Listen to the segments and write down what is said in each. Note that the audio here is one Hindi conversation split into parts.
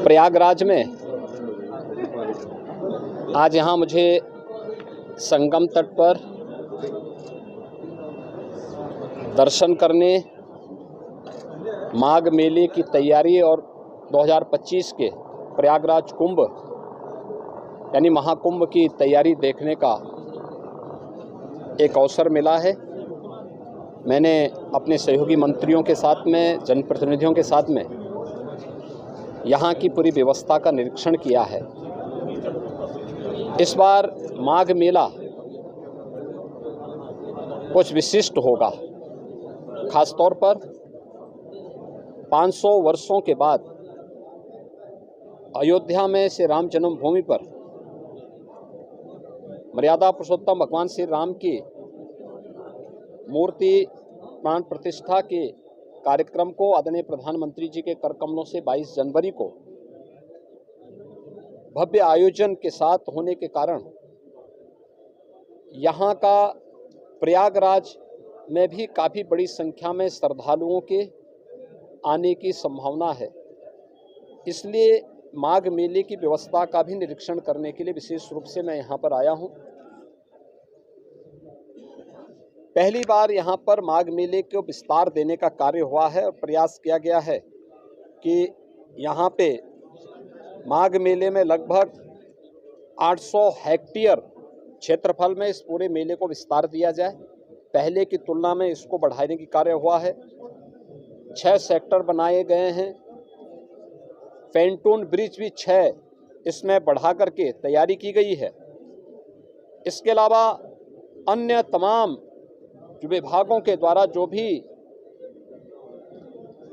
प्रयागराज में आज यहाँ मुझे संगम तट पर दर्शन करने, माघ मेले की तैयारी और 2025 के प्रयागराज कुंभ यानी महाकुंभ की तैयारी देखने का एक अवसर मिला है। मैंने अपने सहयोगी मंत्रियों के साथ में, जनप्रतिनिधियों के साथ में यहाँ की पूरी व्यवस्था का निरीक्षण किया है। इस बार माघ मेला कुछ विशिष्ट होगा, खासतौर पर 500 वर्षों के बाद अयोध्या में श्री राम जन्मभूमि पर मर्यादा पुरुषोत्तम भगवान श्री राम की मूर्ति प्राण प्रतिष्ठा के कार्यक्रम को आदरणीय प्रधानमंत्री जी के कर कमलों से 22 जनवरी को भव्य आयोजन के साथ होने के कारण यहाँ का प्रयागराज में भी काफ़ी बड़ी संख्या में श्रद्धालुओं के आने की संभावना है। इसलिए माघ मेले की व्यवस्था का भी निरीक्षण करने के लिए विशेष रूप से मैं यहाँ पर आया हूँ। पहली बार यहाँ पर माघ मेले को विस्तार देने का कार्य हुआ है और प्रयास किया गया है कि यहाँ पे माघ मेले में लगभग 800 हेक्टेयर क्षेत्रफल में इस पूरे मेले को विस्तार दिया जाए। पहले की तुलना में इसको बढ़ाने की कार्य हुआ है। 6 सेक्टर बनाए गए हैं। पेंटून ब्रिज भी 6 इसमें बढ़ा करके तैयारी की गई है। इसके अलावा अन्य तमाम विभागों के द्वारा जो भी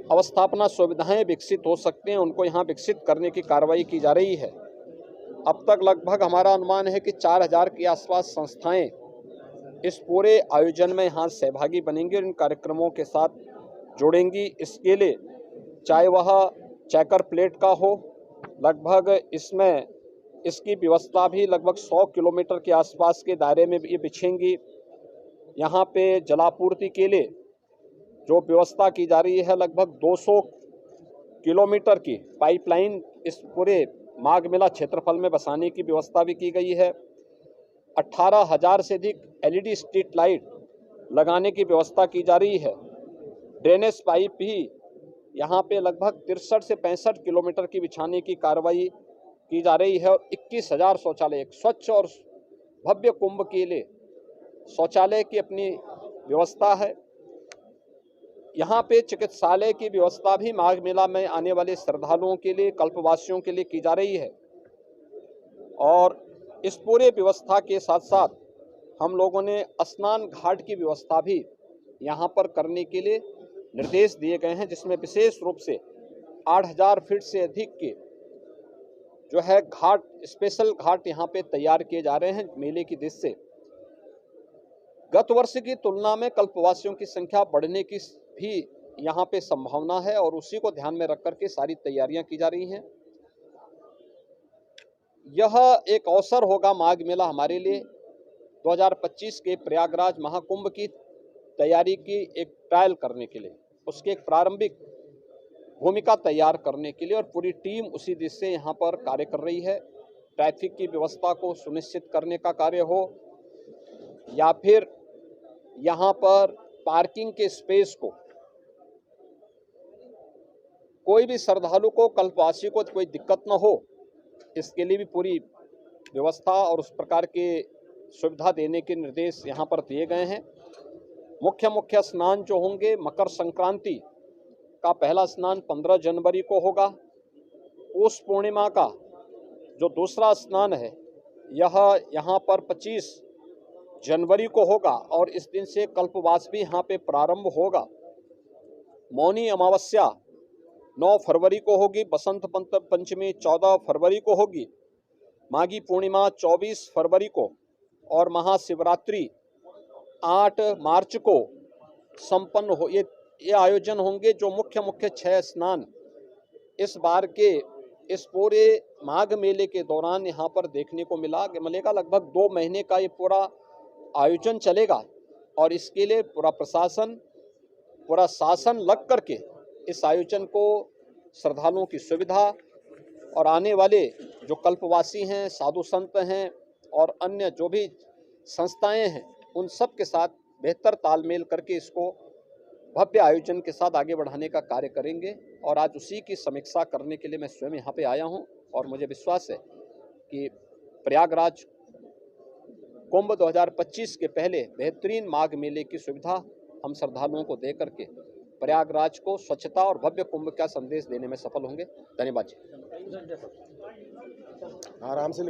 अवस्थापना सुविधाएं विकसित हो सकते हैं उनको यहाँ विकसित करने की कार्रवाई की जा रही है। अब तक लगभग हमारा अनुमान है कि 4000 के आसपास संस्थाएं इस पूरे आयोजन में यहाँ सहभागी बनेंगी और इन कार्यक्रमों के साथ जुड़ेंगी। इसके लिए चाहे वह चेकर प्लेट का हो, लगभग इसमें इसकी व्यवस्था भी लगभग 100 किलोमीटर के आसपास के दायरे में ये बिछेंगी। यहाँ पे जलापूर्ति के लिए जो व्यवस्था की जा रही है, लगभग 200 किलोमीटर की पाइपलाइन इस पूरे माघ मेला क्षेत्रफल में बसाने की व्यवस्था भी की गई है। 18,000 से अधिक LED स्ट्रीट लाइट लगाने की व्यवस्था की जा रही है। ड्रेनेज पाइप भी यहाँ पे लगभग 63 से 65 किलोमीटर की बिछाने की कार्रवाई की जा रही है और 21,000 शौचालय, एक स्वच्छ और भव्य कुंभ के लिए शौचालय की अपनी व्यवस्था है। यहाँ पे चिकित्सालय की व्यवस्था भी माघ मेला में आने वाले श्रद्धालुओं के लिए, कल्पवासियों के लिए की जा रही है। और इस पूरे व्यवस्था के साथ साथ हम लोगों ने स्नान घाट की व्यवस्था भी यहाँ पर करने के लिए निर्देश दिए गए हैं, जिसमें विशेष रूप से 8000 फीट से अधिक के जो है घाट, स्पेशल घाट यहाँ पे तैयार किए जा रहे हैं मेले की दृष्टि से। गत वर्ष की तुलना में कल्पवासियों की संख्या बढ़ने की भी यहाँ पे संभावना है और उसी को ध्यान में रख करके सारी तैयारियां की जा रही हैं। यह एक अवसर होगा माघ मेला हमारे लिए 2025 के प्रयागराज महाकुंभ की तैयारी की एक ट्रायल करने के लिए, उसकी एक प्रारंभिक भूमिका तैयार करने के लिए, और पूरी टीम उसी दिशा से यहाँ पर कार्य कर रही है। ट्रैफिक की व्यवस्था को सुनिश्चित करने का कार्य हो या फिर यहाँ पर पार्किंग के स्पेस को, कोई भी श्रद्धालु को, कल्पवासी को कोई दिक्कत न हो, इसके लिए भी पूरी व्यवस्था और उस प्रकार के सुविधा देने के निर्देश यहाँ पर दिए गए हैं। मुख्य स्नान जो होंगे, मकर संक्रांति का पहला स्नान 15 जनवरी को होगा। उस पूर्णिमा का जो दूसरा स्नान है यह यहाँ पर 25 जनवरी को होगा और इस दिन से कल्पवास भी यहाँ पे प्रारंभ होगा। मौनी अमावस्या 9 फरवरी को होगी। बसंत पंचमी 14 फरवरी को होगी। माघी पूर्णिमा 24 फरवरी को और महाशिवरात्रि 8 मार्च को संपन्न हो। ये आयोजन होंगे जो मुख्य 6 स्नान इस बार के इस पूरे माघ मेले के दौरान यहाँ पर देखने को मिलेगा। लगभग 2 महीने का ये पूरा आयोजन चलेगा और इसके लिए पूरा प्रशासन, पूरा शासन लग करके इस आयोजन को श्रद्धालुओं की सुविधा और आने वाले जो कल्पवासी हैं, साधु संत हैं और अन्य जो भी संस्थाएं हैं, उन सब के साथ बेहतर तालमेल करके इसको भव्य आयोजन के साथ आगे बढ़ाने का कार्य करेंगे। और आज उसी की समीक्षा करने के लिए मैं स्वयं यहाँ पे आया हूँ और मुझे विश्वास है कि प्रयागराज कुंभ 2025 के पहले बेहतरीन माघ मेले की सुविधा हम श्रद्धालुओं को दे करके प्रयागराज को स्वच्छता और भव्य कुंभ का संदेश देने में सफल होंगे। धन्यवाद जी। आराम से